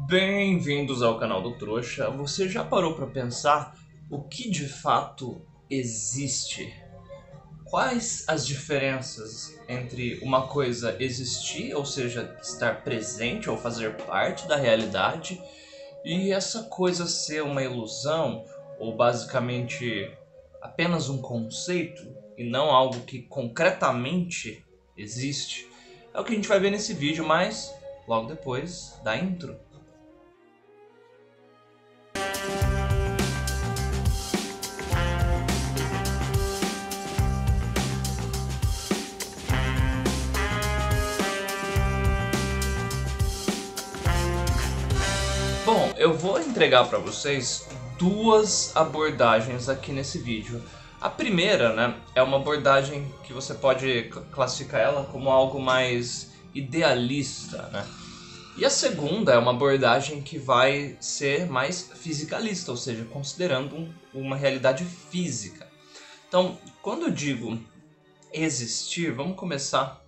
Bem-vindos ao canal do Trouxa. Você já parou para pensar o que de fato existe? Quais as diferenças entre uma coisa existir, ou seja, estar presente ou fazer parte da realidade, e essa coisa ser uma ilusão ou basicamente apenas um conceito e não algo que concretamente existe? É o que a gente vai ver nesse vídeo, mas logo depois da intro. Bom, eu vou entregar para vocês duas abordagens aqui nesse vídeo. A primeira, né, é uma abordagem que você pode classificar ela como algo mais idealista, né? E a segunda é uma abordagem que vai ser mais fisicalista, ou seja, considerando uma realidade física. Então, quando eu digo existir, vamos começar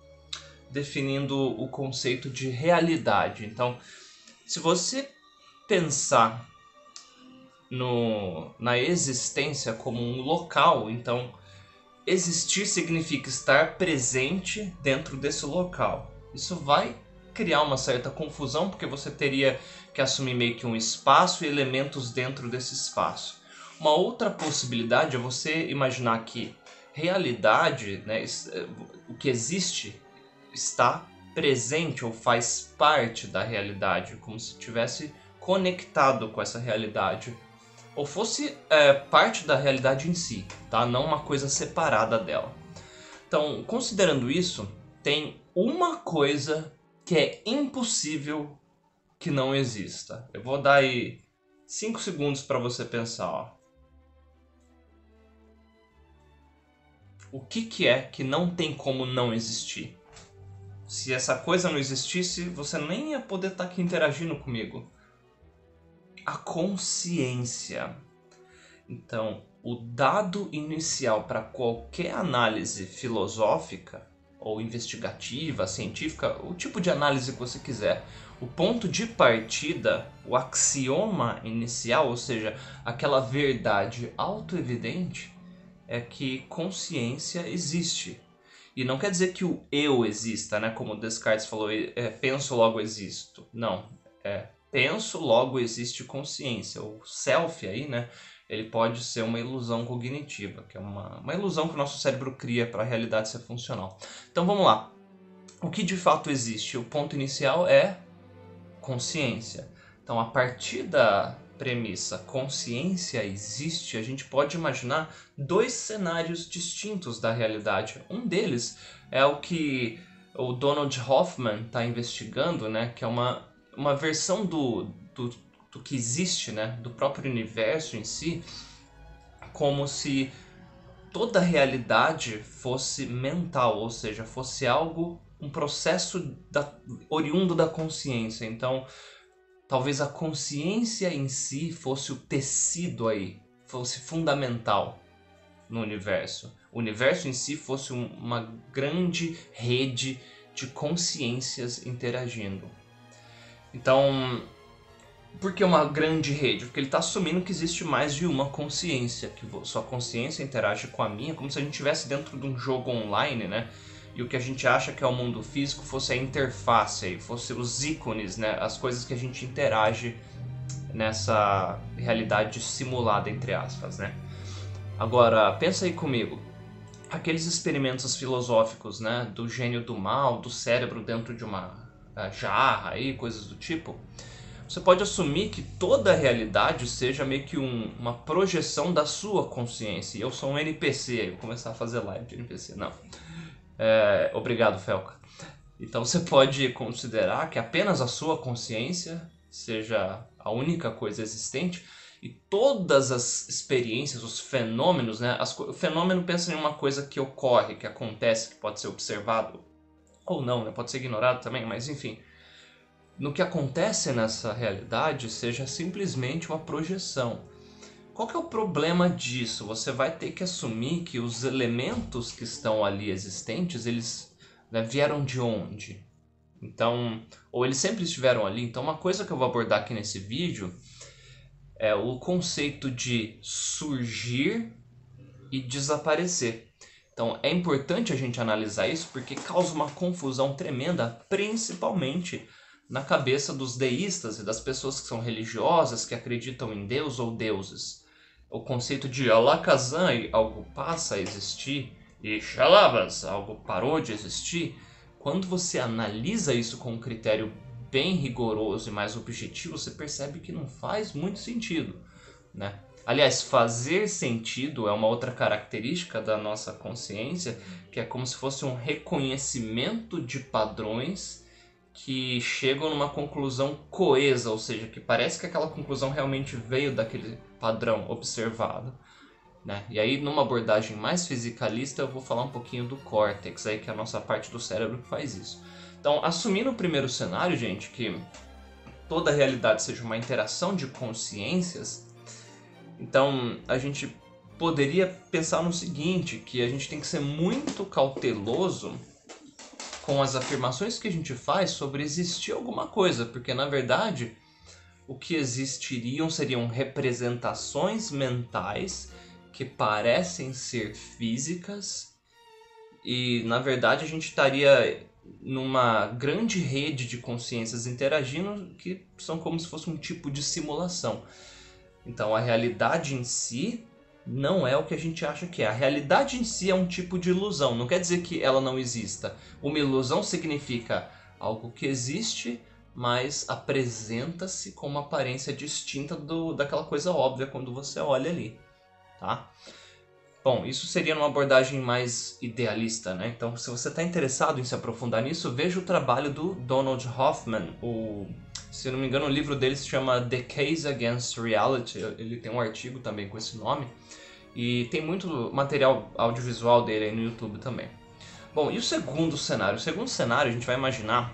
definindo o conceito de realidade. Então, se você pensar na existência como um local, então existir significa estar presente dentro desse local. Isso vai criar uma certa confusão, porque você teria que assumir meio que um espaço e elementos dentro desse espaço. Uma outra possibilidade é você imaginar que realidade, né, o que existe está presente ou faz parte da realidade, como se tivesse conectado com essa realidade, ou fosse parte da realidade em si, tá? Não uma coisa separada dela. Então, considerando isso, tem uma coisa que é impossível que não exista. Eu vou dar aí 5 segundos para você pensar. Ó. O que é que não tem como não existir? Se essa coisa não existisse, você nem ia poder estar aqui interagindo comigo. A consciência. Então, o dado inicial para qualquer análise filosófica ou investigativa, científica, o tipo de análise que você quiser, o ponto de partida, o axioma inicial, ou seja, aquela verdade autoevidente, é que consciência existe. E não quer dizer que o eu exista, né? Como Descartes falou, penso, logo existo. Não, penso, logo existe consciência. O self aí, né? Ele pode ser uma ilusão cognitiva, que é uma ilusão que o nosso cérebro cria para a realidade ser funcional. Então vamos lá. O que de fato existe? O ponto inicial é consciência. Então, a partir da premissa consciência existe, a gente pode imaginar dois cenários distintos da realidade. Um deles é o que o Donald Hoffman está investigando, né, que é uma versão do que existe, né, do próprio universo em si, como se toda a realidade fosse mental, ou seja, fosse algo, um processo oriundo da consciência. Então, talvez a consciência em si fosse o tecido aí, fosse fundamental no universo. O universo em si fosse uma grande rede de consciências interagindo. Então, por que uma grande rede? Porque ele está assumindo que existe mais de uma consciência, que sua consciência interage com a minha, como se a gente estivesse dentro de um jogo online, né? E o que a gente acha que é o mundo físico fosse a interface, aí, fosse os ícones, né? As coisas que a gente interage nessa realidade simulada, entre aspas, né? Agora, pensa aí comigo. Aqueles experimentos filosóficos, né? Do gênio do mal, do cérebro dentro de uma jarra, aí, coisas do tipo. Você pode assumir que toda a realidade seja meio que uma projeção da sua consciência. E eu sou um NPC, aí vou começar a fazer live de NPC. Não. Obrigado, Felca. Então você pode considerar que apenas a sua consciência seja a única coisa existente e todas as experiências, os fenômenos, né? O fenômeno pensa em uma coisa que ocorre, que acontece, que pode ser observado ou não, né? Pode ser ignorado também, mas enfim. No que acontece nessa realidade seja simplesmente uma projeção. Qual que é o problema disso? Você vai ter que assumir que os elementos que estão ali existentes, eles, né, vieram de onde? Então, ou eles sempre estiveram ali. Então, uma coisa que eu vou abordar aqui nesse vídeo é o conceito de surgir e desaparecer. Então, é importante a gente analisar isso porque causa uma confusão tremenda, principalmente na cabeça dos deístas e das pessoas que são religiosas, que acreditam em Deus ou deuses. O conceito de alakazam, algo passa a existir, e shalabas, algo parou de existir. Quando você analisa isso com um critério bem rigoroso e mais objetivo, você percebe que não faz muito sentido, né? Aliás, fazer sentido é uma outra característica da nossa consciência, que é como se fosse um reconhecimento de padrões que chegam numa conclusão coesa, ou seja, que parece que aquela conclusão realmente veio daquele padrão observado, né? E aí, numa abordagem mais fisicalista, eu vou falar um pouquinho do córtex, aí, que é a nossa parte do cérebro que faz isso. Então, assumindo o primeiro cenário, gente, que toda a realidade seja uma interação de consciências, então a gente poderia pensar no seguinte, que a gente tem que ser muito cauteloso com as afirmações que a gente faz sobre existir alguma coisa, porque na verdade o que existiriam seriam representações mentais que parecem ser físicas e na verdade a gente estaria numa grande rede de consciências interagindo que são como se fosse um tipo de simulação. Então a realidade em si não é o que a gente acha que é. A realidade em si é um tipo de ilusão. Não quer dizer que ela não exista. Uma ilusão significa algo que existe, mas apresenta-se com uma aparência distinta daquela coisa óbvia quando você olha ali, tá? Bom, isso seria numa abordagem mais idealista, né? Então, se você está interessado em se aprofundar nisso, veja o trabalho do Donald Hoffman. Se não me engano, o livro dele se chama The Case Against Reality. Ele tem um artigo também com esse nome. E tem muito material audiovisual dele aí no YouTube também. Bom, e o segundo cenário? O segundo cenário, a gente vai imaginar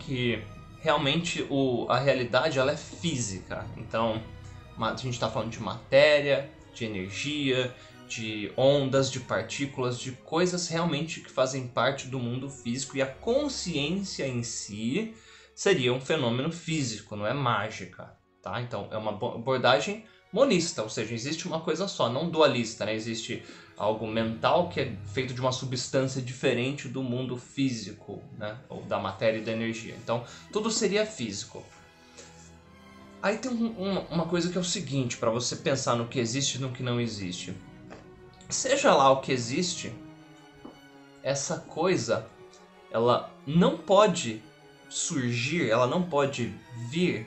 que realmente a realidade ela é física. Então, a gente está falando de matéria, de energia, de ondas, de partículas, de coisas realmente que fazem parte do mundo físico. E a consciência em si seria um fenômeno físico, não é mágica, tá? Então, é uma abordagem monista, ou seja, existe uma coisa só, não dualista, né? Existe algo mental que é feito de uma substância diferente do mundo físico, né? Ou da matéria e da energia. Então, tudo seria físico. Aí tem uma coisa que é o seguinte, para você pensar no que existe e no que não existe. Seja lá o que existe, essa coisa, ela não pode surgir, ela não pode vir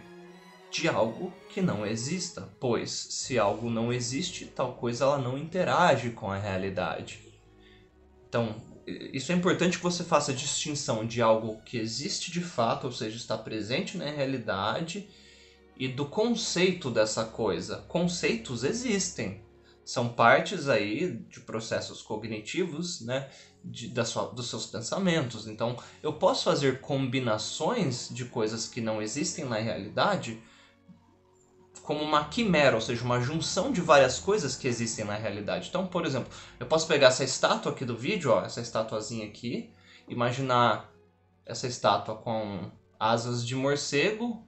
de algo que não exista, pois se algo não existe, tal coisa ela não interage com a realidade. Então, isso é importante que você faça a distinção de algo que existe de fato, ou seja, está presente na realidade, e do conceito dessa coisa. Conceitos existem, são partes aí de processos cognitivos, né, dos seus pensamentos. Então, eu posso fazer combinações de coisas que não existem na realidade como uma quimera, ou seja, uma junção de várias coisas que existem na realidade. Então, por exemplo, eu posso pegar essa estátua aqui do vídeo, ó, essa estatuazinha aqui, imaginar essa estátua com asas de morcego,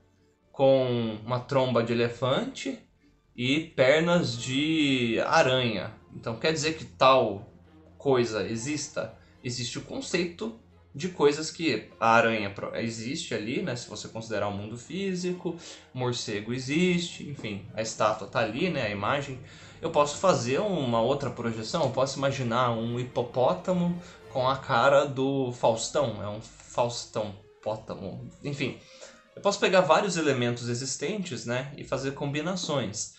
com uma tromba de elefante e pernas de aranha. Então, quer dizer que tal coisa exista? Existe o conceito de coisas que a aranha existe ali, né? Se você considerar o mundo físico, morcego existe, enfim, a estátua está ali, né? A imagem. Eu posso fazer uma outra projeção, eu posso imaginar um hipopótamo com a cara do Faustão, é um Faustão-pótamo, enfim. Eu posso pegar vários elementos existentes, né, e fazer combinações.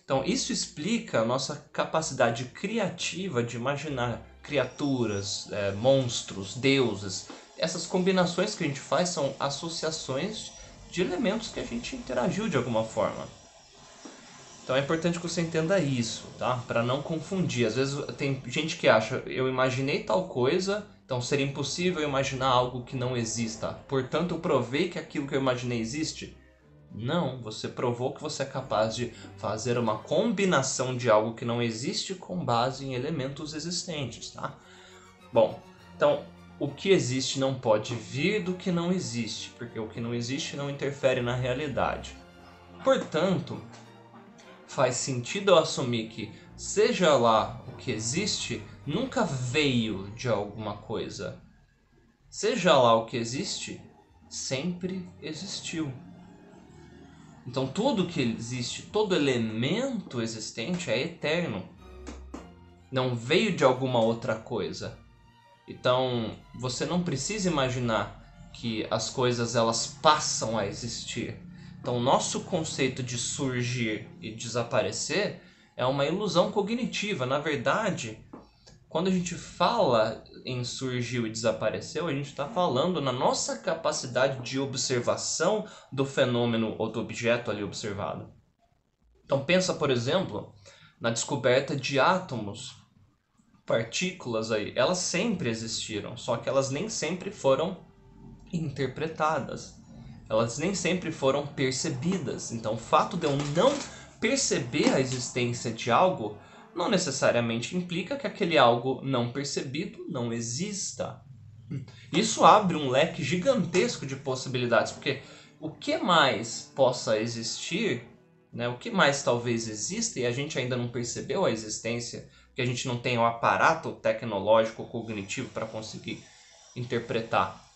Então isso explica a nossa capacidade criativa de imaginar criaturas, monstros, deuses. Essas combinações que a gente faz são associações de elementos que a gente interagiu de alguma forma. Então é importante que você entenda isso, tá? Para não confundir. Às vezes tem gente que acha, eu imaginei tal coisa, então seria impossível imaginar algo que não exista. Portanto, eu provei que aquilo que eu imaginei existe. Não, você provou que você é capaz de fazer uma combinação de algo que não existe com base em elementos existentes, tá? Bom, então o que existe não pode vir do que não existe, porque o que não existe não interfere na realidade. Portanto, faz sentido eu assumir que, seja lá o que existe, nunca veio de alguma coisa. Seja lá o que existe, sempre existiu. Então tudo que existe, todo elemento existente é eterno. Não veio de alguma outra coisa. Então você não precisa imaginar que as coisas elas passam a existir. Então o nosso conceito de surgir e desaparecer é uma ilusão cognitiva. Na verdade, quando a gente fala em surgiu e desapareceu, a gente está falando na nossa capacidade de observação do fenômeno ou do objeto ali observado. Então pensa, por exemplo, na descoberta de átomos, partículas aí. Elas sempre existiram, só que elas nem sempre foram interpretadas. Elas nem sempre foram percebidas. Então o fato de eu não perceber a existência de algo não necessariamente implica que aquele algo não percebido não exista. Isso abre um leque gigantesco de possibilidades, porque o que mais possa existir, né, o que mais talvez exista e a gente ainda não percebeu a existência, porque a gente não tem o aparato tecnológico cognitivo para conseguir interpretar.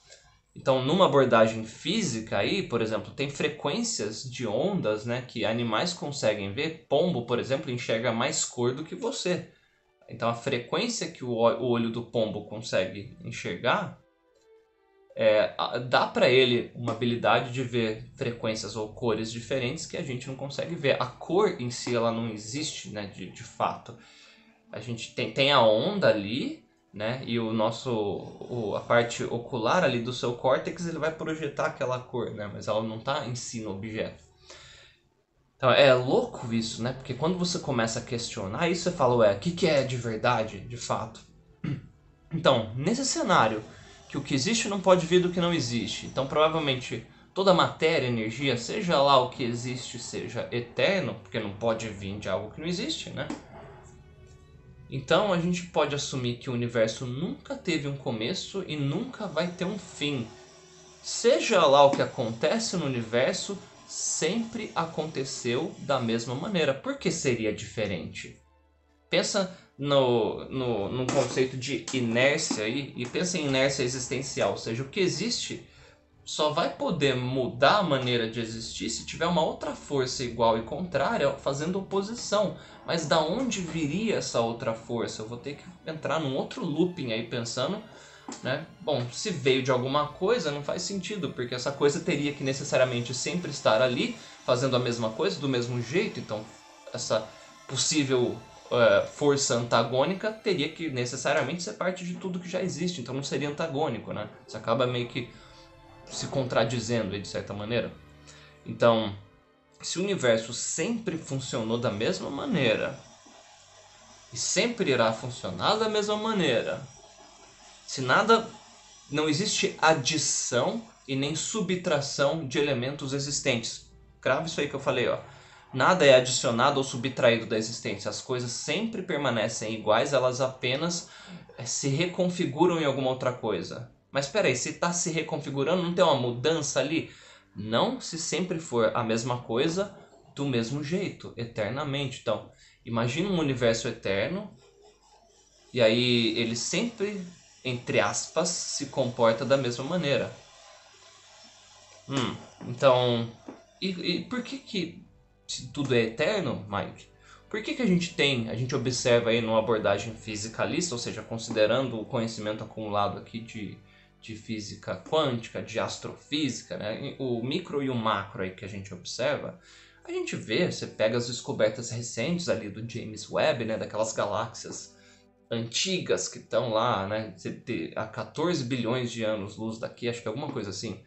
Então, numa abordagem física aí, por exemplo, tem frequências de ondas, né, que animais conseguem ver. Pombo, por exemplo, enxerga mais cor do que você. Então, a frequência que o olho do pombo consegue enxergar, dá para ele uma habilidade de ver frequências ou cores diferentes que a gente não consegue ver. A cor em si ela não existe, né, de fato. A gente tem a onda ali, né? E a parte ocular ali do seu córtex, ele vai projetar aquela cor, né? Mas ela não está em si no objeto. Então é louco isso, né? Porque quando você começa a questionar isso, você fala, ué, o que é de verdade, de fato? Então, nesse cenário, que o que existe não pode vir do que não existe. Então provavelmente toda matéria, energia, seja lá o que existe, seja eterno, porque não pode vir de algo que não existe, né? Então a gente pode assumir que o universo nunca teve um começo e nunca vai ter um fim. Seja lá o que acontece no universo, sempre aconteceu da mesma maneira. Por que seria diferente? Pensa no conceito de inércia aí, e pensa em inércia existencial, ou seja, o que existe só vai poder mudar a maneira de existir se tiver uma outra força igual e contrária fazendo oposição. Mas da onde viria essa outra força? Eu vou ter que entrar num outro looping aí pensando, né? Bom, se veio de alguma coisa não faz sentido, porque essa coisa teria que necessariamente sempre estar ali, fazendo a mesma coisa, do mesmo jeito. Então essa possível força antagônica teria que necessariamente ser parte de tudo que já existe. Então não seria antagônico, né? Você acaba meio que se contradizendo de certa maneira. Então, se o universo sempre funcionou da mesma maneira e sempre irá funcionar da mesma maneira, se nada, não existe adição e nem subtração de elementos existentes. Grava isso aí que eu falei, ó. Nada é adicionado ou subtraído da existência. As coisas sempre permanecem iguais, elas apenas se reconfiguram em alguma outra coisa. Mas espera aí, se está se reconfigurando, não tem uma mudança ali? Não, se sempre for a mesma coisa, do mesmo jeito, eternamente. Então, imagina um universo eterno, e aí ele sempre, entre aspas, se comporta da mesma maneira. Então, e por que se tudo é eterno, Mike? Por que a gente observa aí numa abordagem fisicalista, ou seja, considerando o conhecimento acumulado aqui de física quântica, de astrofísica, né? O micro e o macro aí que a gente observa, a gente vê, você pega as descobertas recentes ali do James Webb, né? Daquelas galáxias antigas que estão lá, né? Há 14 bilhões de anos-luz daqui, acho que é alguma coisa assim.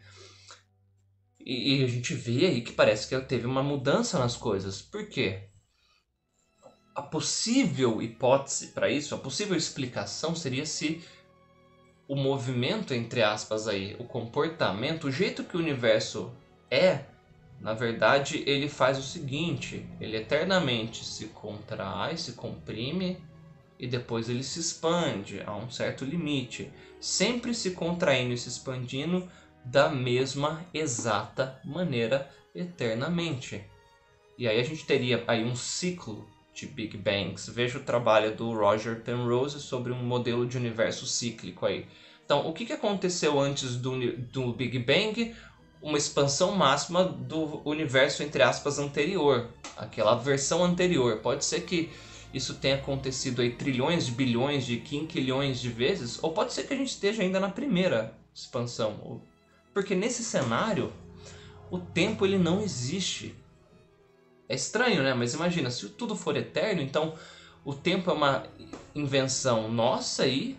E a gente vê aí que parece que teve uma mudança nas coisas. Por quê? A possível hipótese para isso, a possível explicação seria se o movimento, entre aspas, aí, o comportamento, o jeito que o universo na verdade, ele faz o seguinte: ele eternamente se contrai, se comprime, e depois ele se expande a um certo limite, sempre se contraindo e se expandindo da mesma exata maneira eternamente. E aí a gente teria aí um ciclo de Big Bangs. Veja o trabalho do Roger Penrose sobre um modelo de universo cíclico aí. Então, o que aconteceu antes do Big Bang? Uma expansão máxima do universo, entre aspas, anterior. Aquela versão anterior. Pode ser que isso tenha acontecido aí trilhões de bilhões de quinquilhões de vezes, ou pode ser que a gente esteja ainda na primeira expansão. Porque nesse cenário, o tempo ele não existe. É estranho, né? Mas imagina, se tudo for eterno, então o tempo é uma invenção nossa aí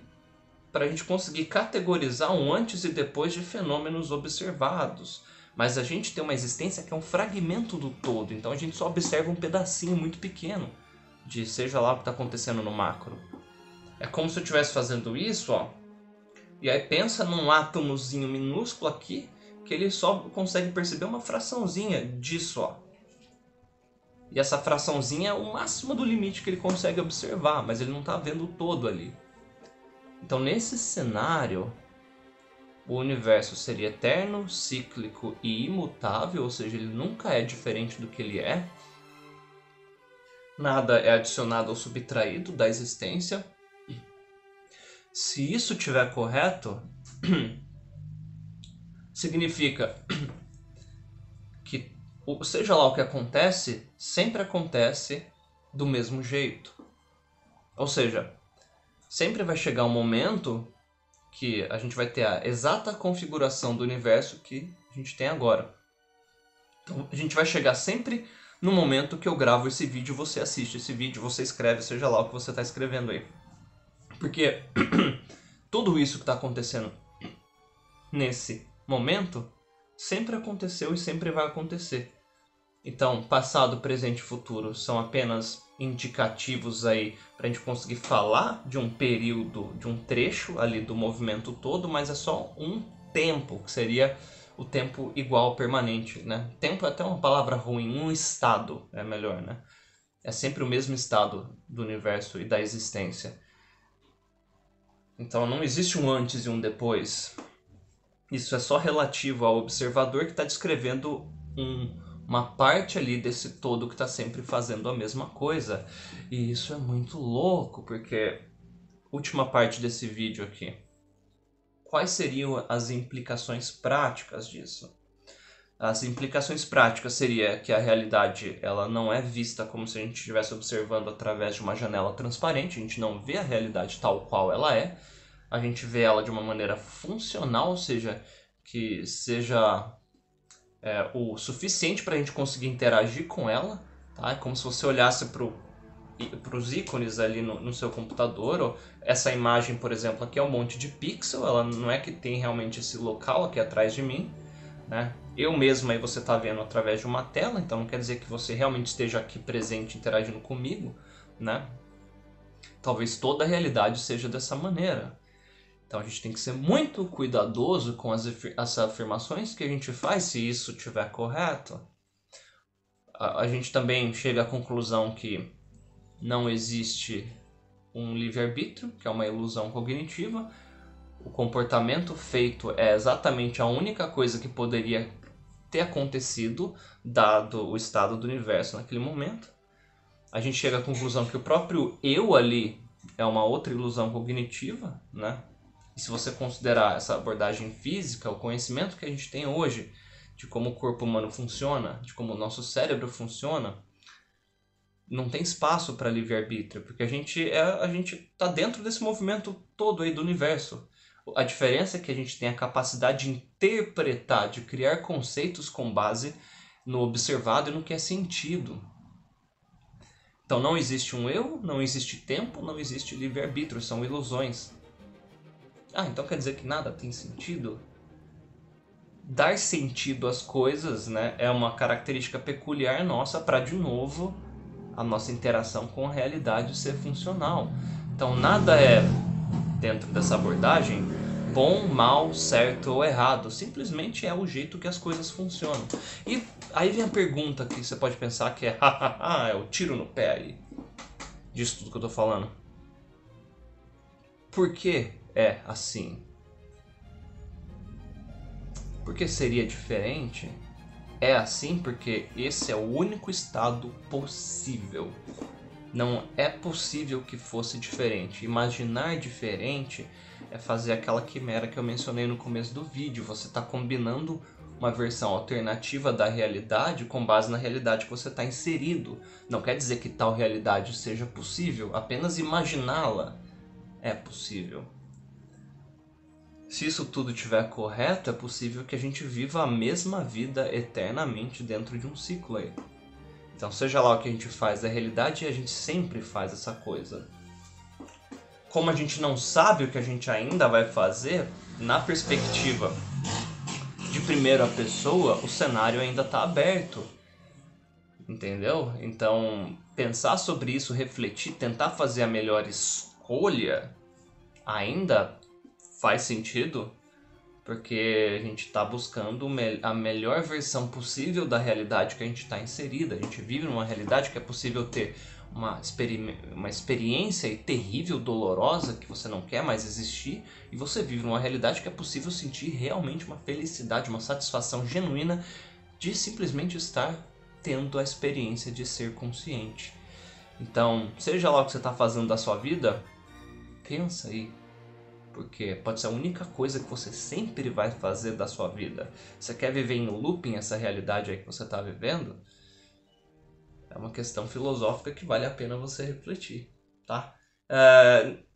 para a gente conseguir categorizar um antes e depois de fenômenos observados. Mas a gente tem uma existência que é um fragmento do todo, então a gente só observa um pedacinho muito pequeno de seja lá o que está acontecendo no macro. É como se eu estivesse fazendo isso, ó, e aí pensa num átomozinho minúsculo aqui, que ele só consegue perceber uma fraçãozinha disso, ó. E essa fraçãozinha é o máximo do limite que ele consegue observar, mas ele não está vendo o todo ali. Então, nesse cenário, o universo seria eterno, cíclico e imutável, ou seja, ele nunca é diferente do que ele é. Nada é adicionado ou subtraído da existência. Se isso estiver correto, significa que seja lá o que acontece, sempre acontece do mesmo jeito. Ou seja, sempre vai chegar um momento que a gente vai ter a exata configuração do universo que a gente tem agora. Então, a gente vai chegar sempre no momento que eu gravo esse vídeo, você assiste esse vídeo, você escreve, seja lá o que você está escrevendo aí. Porque tudo isso que está acontecendo nesse momento sempre aconteceu e sempre vai acontecer. Então, passado, presente e futuro são apenas indicativos aí para a gente conseguir falar de um período, de um trecho ali do movimento todo, mas é só um tempo, que seria o tempo igual, permanente, né? Tempo é até uma palavra ruim, um estado é melhor, né? É sempre o mesmo estado do universo e da existência. Então não existe um antes e um depois. Isso é só relativo ao observador que está descrevendo uma parte ali desse todo que está sempre fazendo a mesma coisa. E isso é muito louco, porque última parte desse vídeo aqui. Quais seriam as implicações práticas disso? As implicações práticas seria que a realidade ela não é vista como se a gente estivesse observando através de uma janela transparente, a gente não vê a realidade tal qual ela é, a gente vê ela de uma maneira funcional, ou seja, que seja o suficiente para a gente conseguir interagir com ela, tá? É como se você olhasse para os ícones ali no seu computador, ou essa imagem, por exemplo, aqui é um monte de pixel, ela não é que tem realmente esse local aqui atrás de mim, né? Eu mesmo aí você está vendo através de uma tela, então não quer dizer que você realmente esteja aqui presente interagindo comigo, né? Talvez toda a realidade seja dessa maneira. Então a gente tem que ser muito cuidadoso com as afirmações que a gente faz, se isso estiver correto. A gente também chega à conclusão que não existe um livre-arbítrio, que é uma ilusão cognitiva. O comportamento feito é exatamente a única coisa que poderia ter acontecido, dado o estado do universo naquele momento. A gente chega à conclusão que o próprio eu ali é uma outra ilusão cognitiva, né? E se você considerar essa abordagem física, o conhecimento que a gente tem hoje de como o corpo humano funciona, de como o nosso cérebro funciona, não tem espaço para livre-arbítrio, porque a gente está dentro desse movimento todo aí do universo. A diferença é que a gente tem a capacidade de interpretar, de criar conceitos com base no observado e no que é sentido. Então não existe um eu, não existe tempo, não existe livre-arbítrio, são ilusões. Ah, então quer dizer que nada tem sentido? Dar sentido às coisas, né, é uma característica peculiar nossa para, de novo, a nossa interação com a realidade ser funcional. Então nada é, dentro dessa abordagem, bom, mal, certo ou errado. Simplesmente é o jeito que as coisas funcionam. E aí vem a pergunta que você pode pensar que é o tiro no pé aí, disso tudo que eu tô falando. Por que é assim? Por que seria diferente? É assim porque esse é o único estado possível. Não é possível que fosse diferente. Imaginar diferente é fazer aquela quimera que eu mencionei no começo do vídeo. Você está combinando uma versão alternativa da realidade com base na realidade que você está inserido. Não quer dizer que tal realidade seja possível, apenas imaginá-la é possível. Se isso tudo estiver correto, é possível que a gente viva a mesma vida eternamente dentro de um ciclo aí. Então, seja lá o que a gente faz da realidade, a gente sempre faz essa coisa. Como a gente não sabe o que a gente ainda vai fazer, na perspectiva de primeira pessoa, o cenário ainda está aberto. Entendeu? Então, pensar sobre isso, refletir, tentar fazer a melhor escolha ainda faz sentido, porque a gente está buscando a melhor versão possível da realidade que a gente está inserida. A gente vive numa realidade que é possível ter uma experiência terrível, dolorosa, que você não quer mais existir, e você vive numa realidade que é possível sentir realmente uma felicidade, uma satisfação genuína de simplesmente estar tendo a experiência de ser consciente. Então, seja lá o que você está fazendo da sua vida, pensa aí. Porque pode ser a única coisa que você sempre vai fazer da sua vida. Você quer viver em looping essa realidade aí que você está vivendo? É uma questão filosófica que vale a pena você refletir, tá?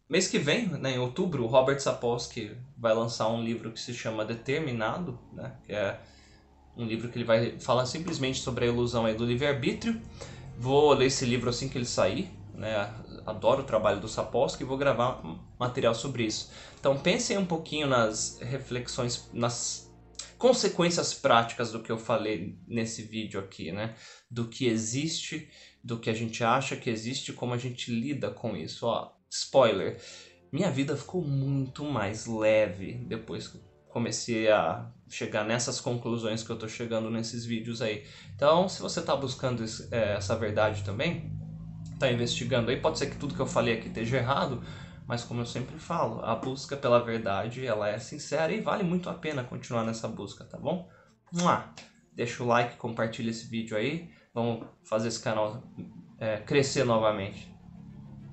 Mês que vem, né, em outubro, o Robert Sapolsky vai lançar um livro que se chama Determinado, né, que é um livro que ele vai falar simplesmente sobre a ilusão aí do livre-arbítrio. Vou ler esse livro assim que ele sair, né? Adoro o trabalho do Sapolsky e vou gravar material sobre isso. Então pensem um pouquinho nas reflexões, nas consequências práticas do que eu falei nesse vídeo aqui, né? Do que existe, do que a gente acha que existe, como a gente lida com isso. Ó, spoiler, minha vida ficou muito mais leve depois que comecei a chegar nessas conclusões que eu tô chegando nesses vídeos aí. Então, se você tá buscando essa verdade também, tá investigando aí, pode ser que tudo que eu falei aqui esteja errado, mas como eu sempre falo, a busca pela verdade, ela é sincera e vale muito a pena continuar nessa busca, tá bom? Deixa o like, compartilha esse vídeo aí, vamos fazer esse canal crescer novamente.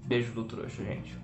Beijo do trouxa, gente.